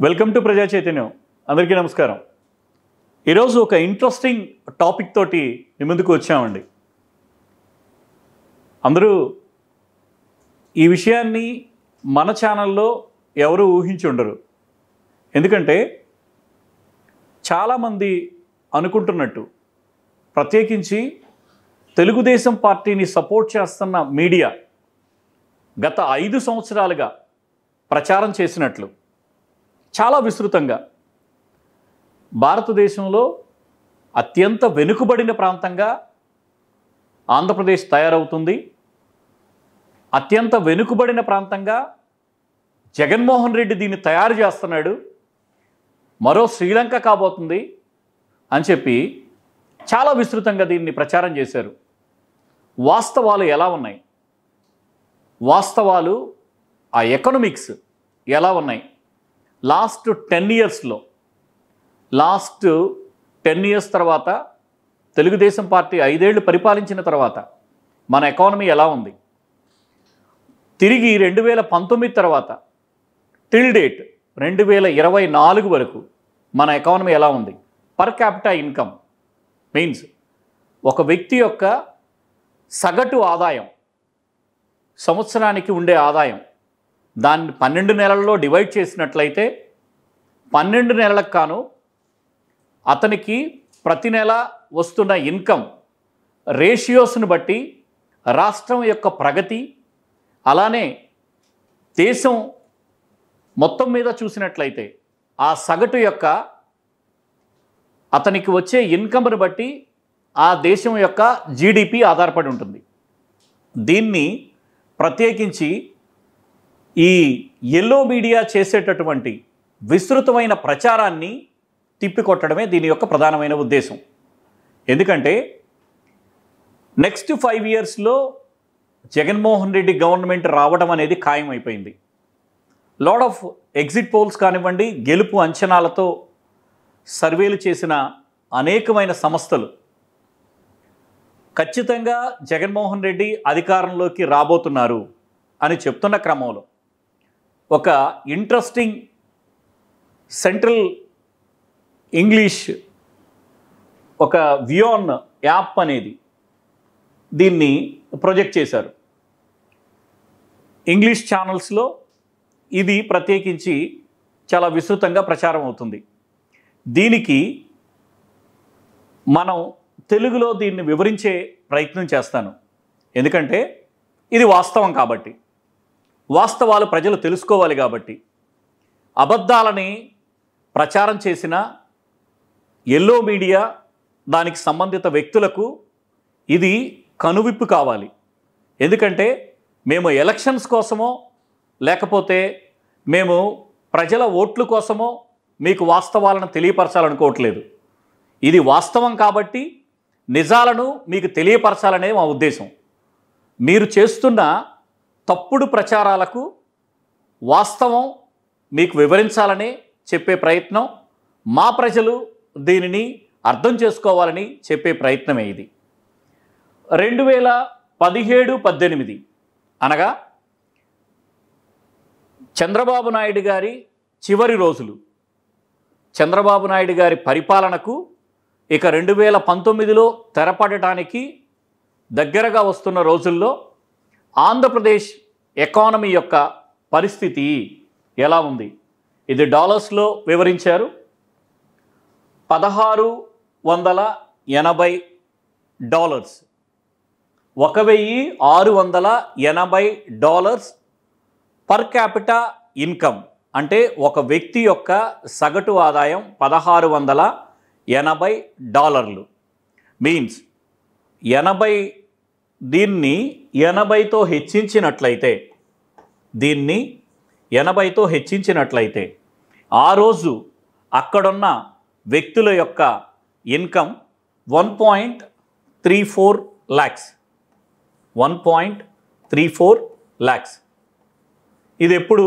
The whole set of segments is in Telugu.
వెల్కమ్ టు ప్రజా చైతన్యం. అందరికీ నమస్కారం. ఈరోజు ఒక ఇంట్రెస్టింగ్ టాపిక్ తోటి మీ ముందుకు వచ్చామండి. అందరూ ఈ విషయాన్ని మన ఛానల్లో ఎవరు ఊహించి ఉండరు. ఎందుకంటే చాలామంది అనుకుంటున్నట్టు ప్రత్యేకించి తెలుగుదేశం పార్టీని సపోర్ట్ చేస్తున్న మీడియా గత 5 సంవత్సరాలుగా ప్రచారం చేసినట్లు చాలా విస్తృతంగా భారతదేశంలో అత్యంత వెనుకబడిన ప్రాంతంగా ఆంధ్రప్రదేశ్ తయారవుతుంది, అత్యంత వెనుకబడిన ప్రాంతంగా జగన్మోహన్ రెడ్డి దీన్ని తయారు చేస్తున్నాడు, మరో శ్రీలంక కాబోతుంది అని చెప్పి చాలా విస్తృతంగా దీన్ని ప్రచారం చేశారు. వాస్తవాలు ఎలా ఉన్నాయి, వాస్తవాలు ఆ ఎకనామిక్స్ ఎలా ఉన్నాయి, లాస్ట్ 10 ఇయర్స్ తర్వాత తెలుగుదేశం పార్టీ 5 ఏళ్ళు పరిపాలించిన తర్వాత మన ఎకానమీ ఎలా ఉంది, తిరిగి 2019 తర్వాత టిల్ డేట్ 2024 వరకు మన ఎకానమీ ఎలా ఉంది, పర్ క్యాపిటా ఇన్కమ్ మీన్స్ ఒక వ్యక్తి యొక్క సగటు ఆదాయం, సంవత్సరానికి ఉండే ఆదాయం, దాన్ని 12 నెలల్లో డివైడ్ చేసినట్లయితే 12 నెలలకు కాను అతనికి ప్రతి నెల వస్తున్న ఇన్కమ్ రేషియోస్ను బట్టి రాష్ట్రం యొక్క ప్రగతి, అలానే దేశం మొత్తం మీద చూసినట్లయితే ఆ సగటు యొక్క అతనికి వచ్చే ఇన్కమ్ను బట్టి ఆ దేశం యొక్క జీడిపి ఆధారపడి ఉంటుంది. దీన్ని ప్రత్యేకించి ఈ ఎల్లో మీడియా చేసేటటువంటి విస్తృతమైన ప్రచారాన్ని తిప్పికొట్టడమే దీని యొక్క ప్రధానమైన ఉద్దేశం. ఎందుకంటే నెక్స్ట్ 5 ఇయర్స్లో జగన్మోహన్ రెడ్డి గవర్నమెంట్ రావడం అనేది ఖాయమైపోయింది. లాట్ ఆఫ్ ఎగ్జిట్ పోల్స్ కానివ్వండి, గెలుపు అంచనాలతో సర్వేలు చేసిన అనేకమైన సంస్థలు ఖచ్చితంగా జగన్మోహన్ రెడ్డి అధికారంలోకి రాబోతున్నారు అని చెప్తున్న క్రమంలో ఒక ఇంట్రెస్టింగ్ సెంట్రల్ ఇంగ్లీష్ ఒక వియోన్ యాప్ అనేది దీన్ని ప్రొజెక్ట్ చేశారు. ఇంగ్లీష్ ఛానల్స్లో ఇది ప్రత్యేకించి చాలా విస్తృతంగా ప్రచారం అవుతుంది. దీనికి మనం తెలుగులో దీన్ని వివరించే ప్రయత్నం చేస్తాను. ఎందుకంటే ఇది వాస్తవం కాబట్టి, వాస్తవాలు ప్రజలు తెలుసుకోవాలి కాబట్టి. అబద్ధాలని ప్రచారం చేసిన ఎల్లో మీడియా, దానికి సంబంధిత వ్యక్తులకు ఇది కనువిప్పు కావాలి. ఎందుకంటే మేము ఎలక్షన్స్ కోసమో లేకపోతే మేము ప్రజల ఓట్ల కోసమో మీకు వాస్తవాలను తెలియపరచాలనుకోవట్లేదు. ఇది వాస్తవం కాబట్టి నిజాలను మీకు తెలియపరచాలనే మా ఉద్దేశం. మీరు చేస్తున్న తప్పుడు ప్రచారాలకు వాస్తవం మీకు వివరించాలని చెప్పే ప్రయత్నం, మా ప్రజలు దీనిని అర్థం చేసుకోవాలని చెప్పే ప్రయత్నమే ఇది. 2017-18 అనగా చంద్రబాబు నాయుడు గారి చివరి రోజులు, చంద్రబాబు నాయుడు గారి పరిపాలనకు ఇక 2019లో తెరపడటానికి దగ్గరగా వస్తున్న రోజుల్లో ఆంధ్రప్రదేశ్ ఎకానమీ యొక్క పరిస్థితి ఎలా ఉంది, ఇది డాలర్స్లో వివరించారు. $1680, $1680 పర్ క్యాపిటా ఇన్కమ్. అంటే ఒక వ్యక్తి యొక్క సగటు ఆదాయం $1680 మీన్స్ 80. దీన్ని 80తో హెచ్చించినట్లయితే, దీన్ని 80తో హెచ్చించినట్లయితే ఆ రోజు అక్కడున్న వ్యక్తుల యొక్క ఇన్కమ్ 1.34 lakhs. 1.34 lakhs. ఇది ఎప్పుడు?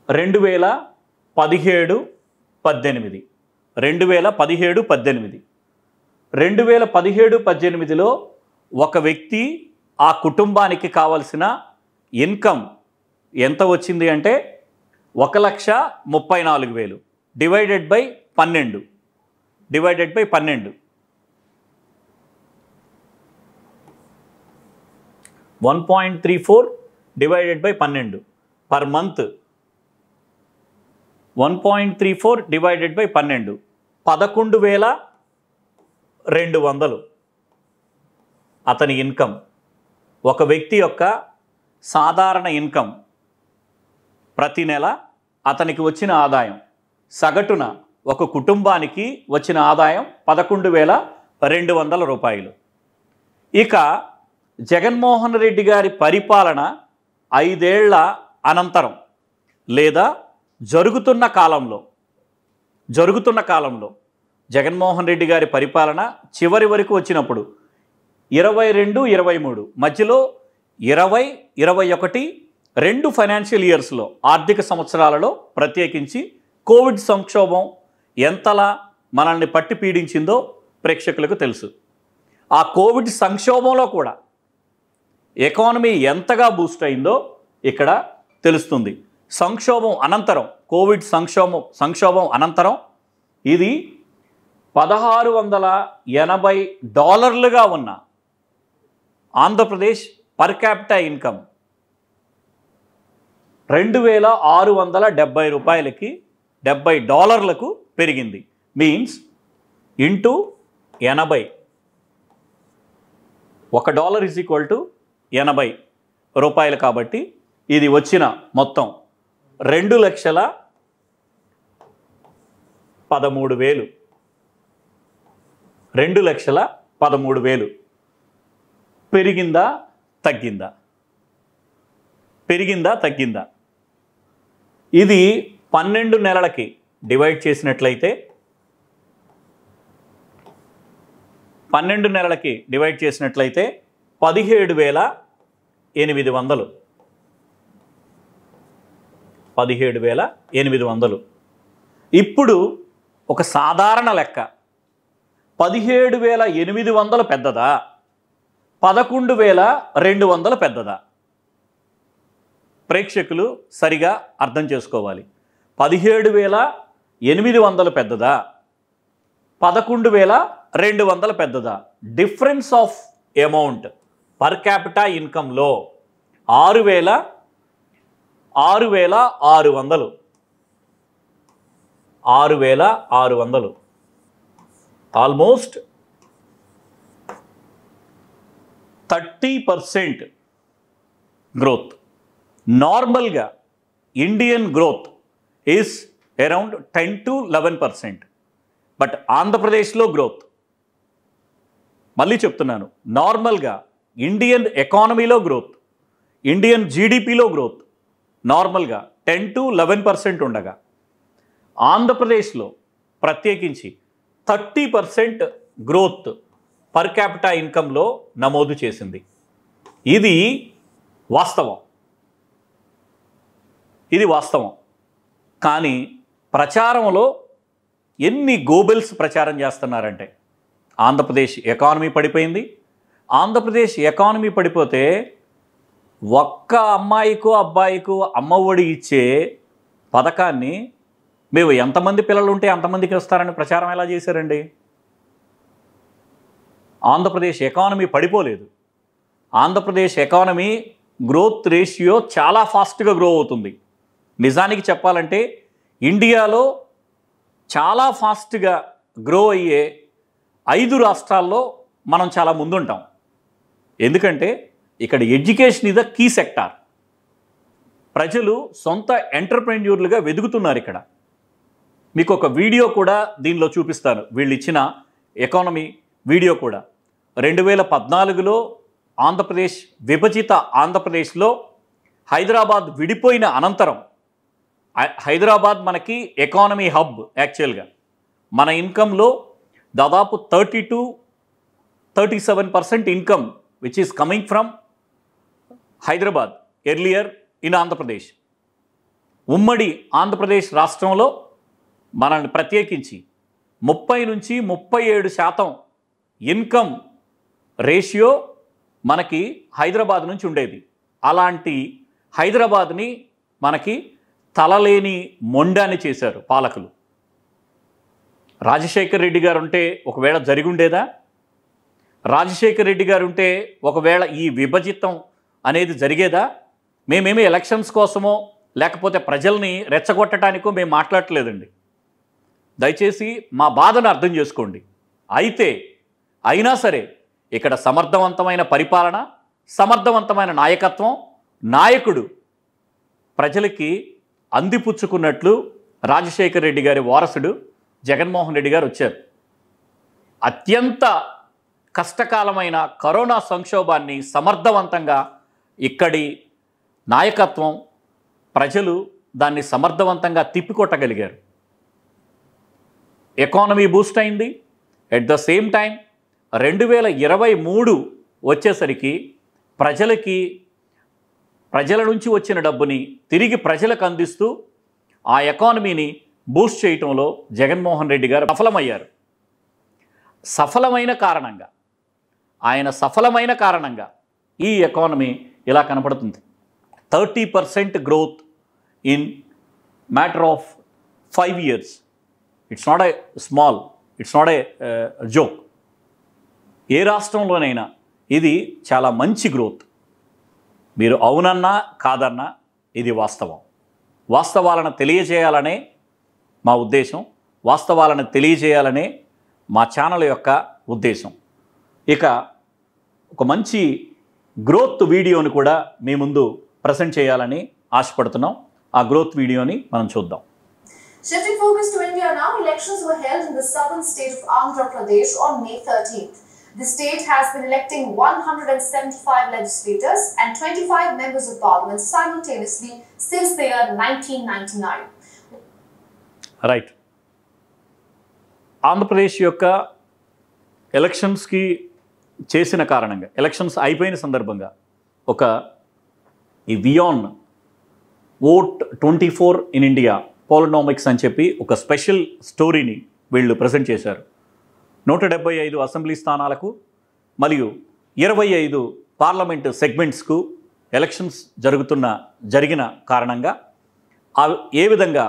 2017-18. 2017-18లో ఒక వ్యక్తి ఆ కుటుంబానికి కావలసిన ఇన్కమ్ ఎంత వచ్చింది అంటే 1,34,000 divided by 12 1.34 divided by 12 per month 1.34 divided by 12 11,200 అతని ఇన్కమ్. ఒక వ్యక్తి యొక్క సాధారణ ఇన్కమ్ ప్రతి నెల అతనికి వచ్చిన ఆదాయం సగటున ఒక కుటుంబానికి వచ్చిన ఆదాయం 11,200 రూపాయలు. ఇక జగన్మోహన్ రెడ్డి గారి పరిపాలన 5 ఏళ్ల అనంతరం లేదా జరుగుతున్న కాలంలో జగన్మోహన్ రెడ్డి గారి పరిపాలన చివరి వరకు వచ్చినప్పుడు 22-23 మధ్యలో 20-21 2 ఫైనాన్షియల్ ఇయర్స్లో ఆర్థిక సంవత్సరాలలో ప్రత్యేకించి కోవిడ్ సంక్షోభం ఎంతలా మనల్ని పట్టి పీడించిందో ప్రేక్షకులకు తెలుసు. ఆ కోవిడ్ సంక్షోభంలో కూడా ఎకానమీ ఎంతగా బూస్ట్ అయిందో ఇక్కడ తెలుస్తుంది. సంక్షోభం అనంతరం కోవిడ్ సంక్షోభం అనంతరం ఇది $1,680 ఉన్న ఆంధ్రప్రదేశ్ పర్ క్యాపిటా ఇన్కమ్ $2,670కి $70 పెరిగింది. Means into 80. $1 is equal to 80 రూపాయలు. కాబట్టి ఇది వచ్చిన మొత్తం 2,13,000. 2,13,000 పెరిగిందా తగ్గిందా? ఇది 12 నెలలకి డివైడ్ చేసినట్లయితే 17,800. 17,800. ఇప్పుడు ఒక సాధారణ లెక్క 17,800 పెద్దదా 11,200 పెద్దదా? ప్రేక్షకులు సరిగా అర్థం చేసుకోవాలి. 17,800 పెద్దదా 11,200 పెద్దదా? Difference of amount per capita ఇన్కంలో 6,600. 6,600 ఆల్మోస్ట్ 30% గ్రోత్. నార్మల్గా Indian growth is around 10-11%. But ఆంధ్రప్రదేశ్లో గ్రోత్, మళ్ళీ చెప్తున్నాను, నార్మల్గా ఇండియన్ ఎకానమీలో గ్రోత్, ఇండియన్ జీడిపిలో గ్రోత్ నార్మల్గా 10-11% ఉండగా ఆంధ్రప్రదేశ్లో ప్రత్యేకించి 30% గ్రోత్ పర్ క్యాపిటా ఇన్కంలో నమోదు చేసింది. ఇది వాస్తవం. కానీ ప్రచారంలో ఎన్ని గోబెల్స్ ప్రచారం చేస్తున్నారంటే ఆంధ్రప్రదేశ్ ఎకానమీ పడిపోయింది. ఆంధ్రప్రదేశ్ ఎకానమీ పడిపోతే ఒక్క అమ్మాయికో అబ్బాయికో అమ్మఒడి ఇచ్చే పథకాన్ని మేము ఎంతమంది పిల్లలు ఉంటే అంతమందికి వస్తారని ప్రచారం ఎలా చేశారండి? ఆంధ్రప్రదేశ్ ఎకానమీ పడిపోలేదు. ఆంధ్రప్రదేశ్ ఎకానమీ గ్రోత్ రేషియో చాలా ఫాస్ట్గా గ్రో అవుతుంది. నిజానికి చెప్పాలంటే ఇండియాలో చాలా ఫాస్ట్గా గ్రో అయ్యే 5 రాష్ట్రాల్లో మనం చాలా ముందుంటాం. ఎందుకంటే ఇక్కడ education is the key sector. ప్రజలు సొంత ఎంటర్ప్రెన్యూర్లుగా వెతుకుతున్నారు. ఇక్కడ మీకు ఒక వీడియో కూడా దీనిలో చూపిస్తాను. వీళ్ళు ఇచ్చిన ఎకానమీ వీడియో కూడా 2014లో ఆంధ్రప్రదేశ్ విభజిత ఆంధ్రప్రదేశ్లో హైదరాబాద్ విడిపోయిన అనంతరం హైదరాబాద్ మనకి ఎకానమీ హబ్. యాక్చువల్గా మన ఇన్కంలో దాదాపు 30-37% income which is coming from Hyderabad earlier in Andhra Pradesh. ఉమ్మడి ఆంధ్రప్రదేశ్ రాష్ట్రంలో మనల్ని ప్రత్యేకించి 30-37% ఇన్కమ్ రేషియో మనకి హైదరాబాద్ నుంచి ఉండేది. అలాంటి హైదరాబాద్ని మనకి తలలేని మొండాన్ని చేశారు పాలకులు. రాజశేఖర్ రెడ్డి గారు ఉంటే ఒకవేళ జరిగి ఉండేదా? రాజశేఖర్ రెడ్డి గారు ఉంటే ఒకవేళ ఈ విభజితం అనేది జరిగేదా? మేమేమి ఎలక్షన్స్ కోసమో లేకపోతే ప్రజల్ని రెచ్చగొట్టడానికో మేము మాట్లాడట్లేదండి. దయచేసి మా బాధను అర్థం చేసుకోండి. అయినా సరే ఇక్కడ సమర్థవంతమైన పరిపాలన, సమర్థవంతమైన నాయకత్వం, నాయకుడు ప్రజలకి అందిపుచ్చుకున్నట్లు రాజశేఖర్ రెడ్డి గారి వారసుడు జగన్మోహన్ రెడ్డి గారు వచ్చారు. అత్యంత కష్టకాలమైన కరోనా సంక్షోభాన్ని సమర్థవంతంగా ఇక్కడి నాయకత్వం, ప్రజలు దాన్ని సమర్థవంతంగా తిప్పికొట్టగలిగారు. ఎకానమీ బూస్ట్ అయింది. ఎట్ ద సేమ్ టైం 2023 వచ్చేసరికి ప్రజల నుంచి వచ్చిన డబ్బుని తిరిగి ప్రజలకు అందిస్తూ ఆ ఎకానమీని బూస్ట్ చేయటంలో జగన్మోహన్ రెడ్డి గారు సఫలమయ్యారు. ఆయన సఫలమైన కారణంగా ఈ ఎకానమీ ఇలా కనపడుతుంది. 30% growth in matter of 5 years. It's not a joke. ఏ రాష్ట్రంలోనైనా ఇది చాలా మంచి గ్రోత్. మీరు అవునన్నా కాదన్నా ఇది వాస్తవాలను తెలియజేయాలనే మా ఉద్దేశం, వాస్తవాలను తెలియజేయాలనే మా ఛానల్ యొక్క ఉద్దేశం. ఇక ఒక మంచి గ్రోత్ వీడియోని కూడా మీ ముందు ప్రజెంట్ చేయాలని ఆశపడుతున్నాం. ఆ గ్రోత్ వీడియోని మనం చూద్దాం. Shifting focus to India now, elections were held in the southern state of Andhra Pradesh on May 13th. The state has been electing 175 legislators and 25 members of parliament simultaneously since the year 1999. Right. Andhra Pradesh యొక్క ఎలక్షన్స్కి చేసిన కారణంగా, ఎలక్షన్స్ అయిపోయిన సందర్భంగా ఒక ఈ బియాండ్ ఓట్ 24 ఇన్ ఇండియా పాలినామిక్స్ అని చెప్పి ఒక స్పెషల్ స్టోరీని వీళ్ళు ప్రజెంట్ చేశారు. 175 అసెంబ్లీ స్థానాలకు మరియు 25 పార్లమెంటు సెగ్మెంట్స్కు ఎలక్షన్స్ జరిగిన కారణంగా ఏ విధంగా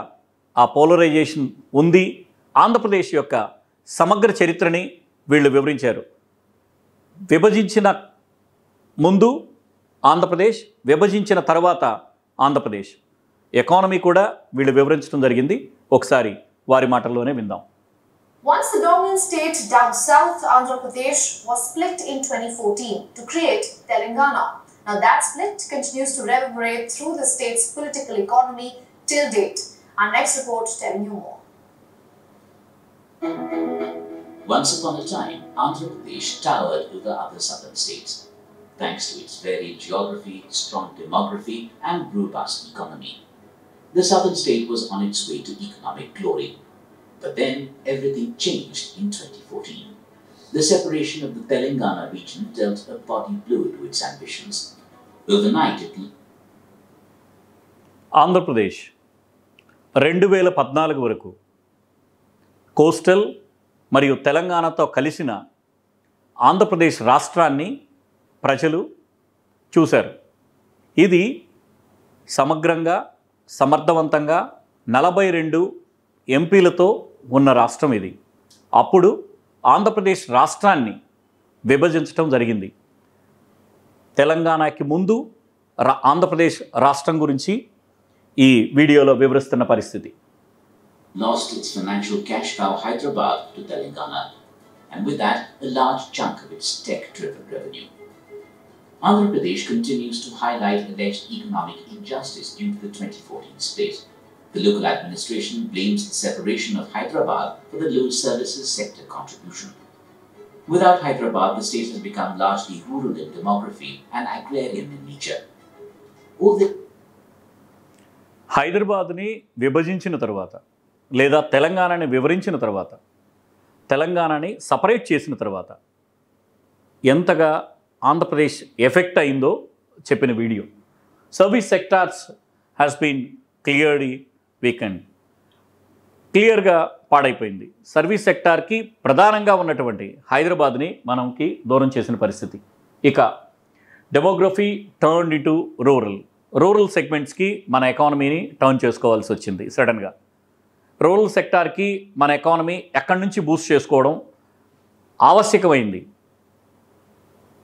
ఆ పోలరైజేషన్ ఉంది, ఆంధ్రప్రదేశ్ యొక్క సమగ్ర చరిత్రని వీళ్ళు వివరించారు. విభజించిన ముందు ఆంధ్రప్రదేశ్, విభజించిన తర్వాత ఆంధ్రప్రదేశ్ ఎకానమీ కూడా వీళ్ళు వివరించడం జరిగింది. ఒకసారి వారి మాటల్లోనే విందాం. Once the dominant state down south, Andhra Pradesh was split in 2014 to create Telangana. Now that split continues to reverberate through the state's political economy till date. Our next report telling you more. Once upon a time, Andhra Pradesh towered over other southern states, thanks to its varied geography, strong demography, and robust economy. The southern state was on its way to economic glory. But then everything changed in 2014. The separation of the Telangana region dealt a body blow to its ambitions. Overnight Andhra Pradesh 2014 వరకు కోస్టల్ మరియు తెలంగాణతో కలిసిన ఆంధ్రప్రదేశ్ రాష్ట్రాన్ని ప్రజలు చూశారు. ఇది సమగ్రంగా, సమర్థవంతంగా 42 ఎంపీలతో ఉన్న రాష్ట్రం ఇది. అప్పుడు ఆంధ్రప్రదేశ్ రాష్ట్రాన్ని విభజించడం జరిగింది. తెలంగాణకి ముందు ఆంధ్రప్రదేశ్ రాష్ట్రం గురించి ఈ వీడియోలో వివరిస్తున్న పరిస్థితి. lost its financial cash cow Hyderabad to Telangana, and with that a large chunk of its tech-driven revenue. Andhra Pradesh continues to highlight alleged economic injustice due to the 2014 split. The local administration blames the separation of Hyderabad for the low services sector contribution. Without Hyderabad, the state has become largely rural in demography and agrarian in nature. హైదరాబాద్ని విభజించిన తర్వాత లేదా తెలంగాణని వివరించిన తర్వాత, తెలంగాణని సపరేట్ చేసిన తర్వాత ఎంతగా ఆంధ్రప్రదేశ్ ఎఫెక్ట్ అయిందో చెప్పిన వీడియో. సర్వీస్ సెక్టార్స్ హ్యాస్ బీన్ క్లియర్గా పాడైపోయింది. సర్వీస్ సెక్టార్కి ప్రధానంగా ఉన్నటువంటి హైదరాబాద్ని మనకి దూరం చేసిన పరిస్థితి. ఇక డెమోగ్రఫీ టర్న్ ఇంటూ రూరల్ సెగ్మెంట్స్కి మన ఎకానమీని టర్న్ చేసుకోవాల్సి వచ్చింది సడన్గా. రూరల్ సెక్టార్కి మన ఎకానమీ ఎక్కడి నుంచి బూస్ట్ చేసుకోవడం ఆవశ్యకమైంది.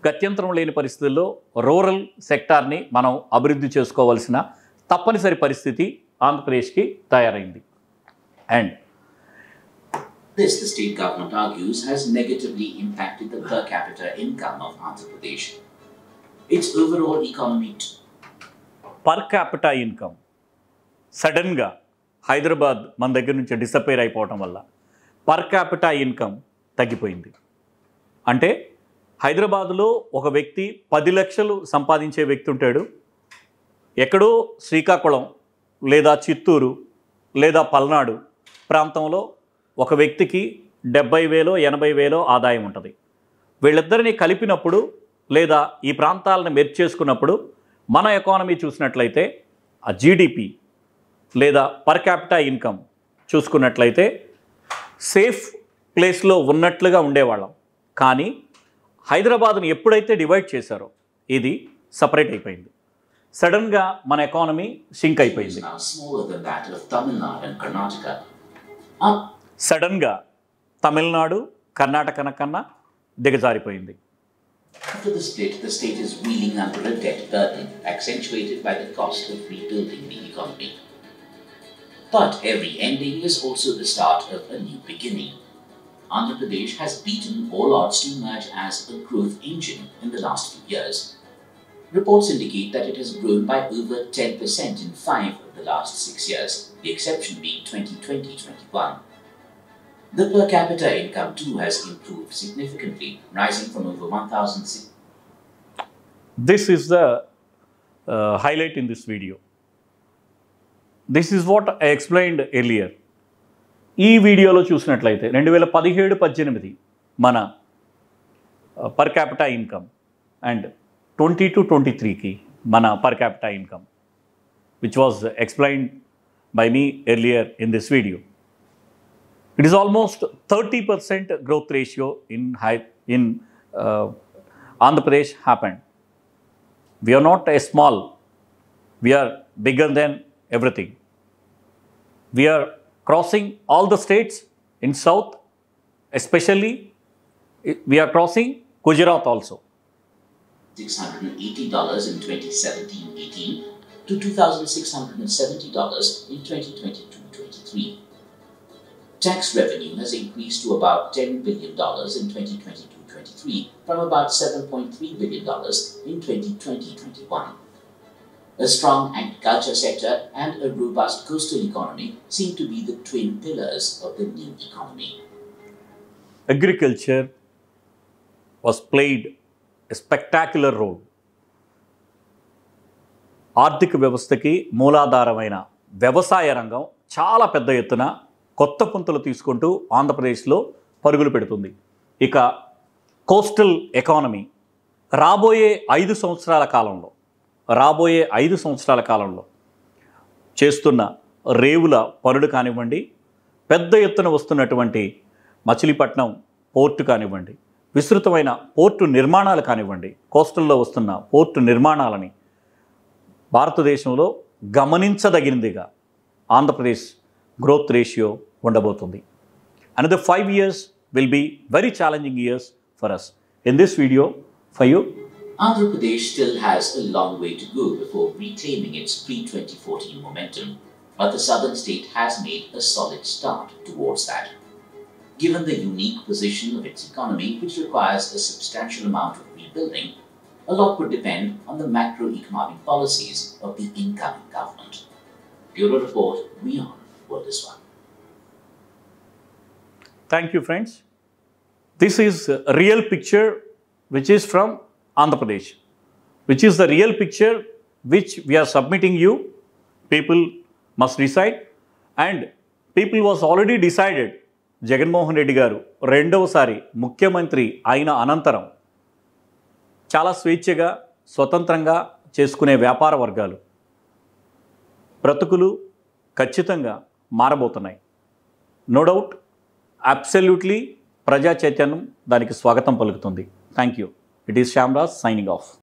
గత్యంతరం లేని పరిస్థితుల్లో రూరల్ సెక్టార్ని మనం అభివృద్ధి చేసుకోవాల్సిన తప్పనిసరి పరిస్థితి ఆంధ్రప్రదేశ్కి తయారైంది. And this, the state government argues, has negatively impacted the per capita income of Andhra Pradesh. Its overall economy per capita income సడన్గా హైదరాబాద్ మన దగ్గర నుంచి డిసపేర్ అయిపోవటం వల్ల పర్ క్యాపిటా ఇన్కమ్ తగ్గిపోయింది. అంటే హైదరాబాదులో ఒక వ్యక్తి 10 లక్షలు సంపాదించే వ్యక్తి ఉంటాడు. ఎక్కడో శ్రీకాకుళం లేదా చిత్తూరు లేదా పల్నాడు ప్రాంతంలో ఒక వ్యక్తికి 70,000 80,000 ఆదాయం ఉంటుంది. వీళ్ళిద్దరిని కలిపినప్పుడు లేదా ఈ ప్రాంతాలను మెర్జ్ చేసుకున్నప్పుడు మన ఎకానమీ చూసినట్లయితే ఆ జీడిపి లేదా పర్ క్యాపిటా ఇన్కమ్ చూసుకున్నట్లయితే సేఫ్ ప్లేస్లో ఉన్నట్లుగా ఉండేవాళ్ళం. కానీ హైదరాబాద్ని ఎప్పుడైతే డివైడ్ చేశారో ఇది సపరేట్ అయిపోయింది. సడన్గా మన ఎకానమీ షింక్ అయిపోయింది. సడన్గా తమిళనాడు కర్ణాటక కన్నా దిగజారిపోయింది. After the split, the state is reeling under a debt burden accentuated by the cost of rebuilding the economy. But every ending is also the start of a new beginning. Andhra Pradesh has beaten all odds to emerge as a growth engine in the last few years. Reports indicate that it has grown by over 10% in 5 of the last 6 years, the exception being 2020-21. The per capita income too has improved significantly, rising from over 1,000. This is the highlight in this video. This is what I explained earlier. ఈ వీడియోలో చూసినట్లయితే 2017-18 మన పర్ క్యాపిటా ఇన్కమ్ అండ్ 20-23కి మన per capita income which was explained by me earlier in this video. It is almost 30% growth ratio in Andhra Pradesh happened. We are not a small, we are bigger than everything. We are crossing all the states in south, especially we are crossing Gujarat also. $680 in 2017-18 to $2,670 in 2022-23. Tax revenue has increased to about $10 billion in 2022-23 from about $7.3 billion in 2020-21. A strong agriculture sector and a robust coastal economy seem to be the twin pillars of the new economy. Agriculture was played a spectacular role. ఆర్థిక వ్యవస్థకి మూలాధారమైన వ్యవసాయ రంగం చాలా పెద్ద ఎత్తున కొత్త పుంతలు తీసుకుంటూ ఆంధ్రప్రదేశ్లో పరుగులు పెడుతుంది. ఇక కోస్టల్ ఎకానమీ రాబోయే 5 సంవత్సరాల కాలంలో చేస్తున్న రేవుల పనులు కానివ్వండి, పెద్ద ఎత్తున వస్తున్నటువంటి మచిలీపట్నం పోర్టు కానివ్వండి, విస్తృతమైన పోర్టు నిర్మాణాలు కానివ్వండి, కోస్టల్లో వస్తున్న పోర్టు నిర్మాణాలని భారతదేశంలో గమనించదగినదిగా ఆంధ్రప్రదేశ్ growth ratio ఉండబోతుంది. Another 5 years will be very challenging years for us. In this video, for you, Andhra Pradesh still has a long way to go before reclaiming its pre-2014 momentum, but the southern state has made a solid start towards that. Given the unique position of its economy, which requires a substantial amount of rebuilding, a lot would depend on the macroeconomic policies of the incoming government. Bureau Report, WION, World is One. Thank you, friends. This is a real picture which is from Andhra Pradesh, which is the real picture which we are submitting you. People must decide, and people was already decided. Jaganmohan Reddy గారు రెండవసారి ముఖ్యమంత్రి అయిన అనంతరం చాలా స్వేచ్ఛగా స్వతంత్రంగా చేసుకునే వ్యాపార వర్గాలు బ్రతుకులు ఖచ్చితంగా మారబోతున్నాయి. నో డౌట్, అబ్సల్యూట్లీ ప్రజా చైతన్యం దానికి స్వాగతం పలుకుతుంది. Thank you. It is Shyamraj signing off.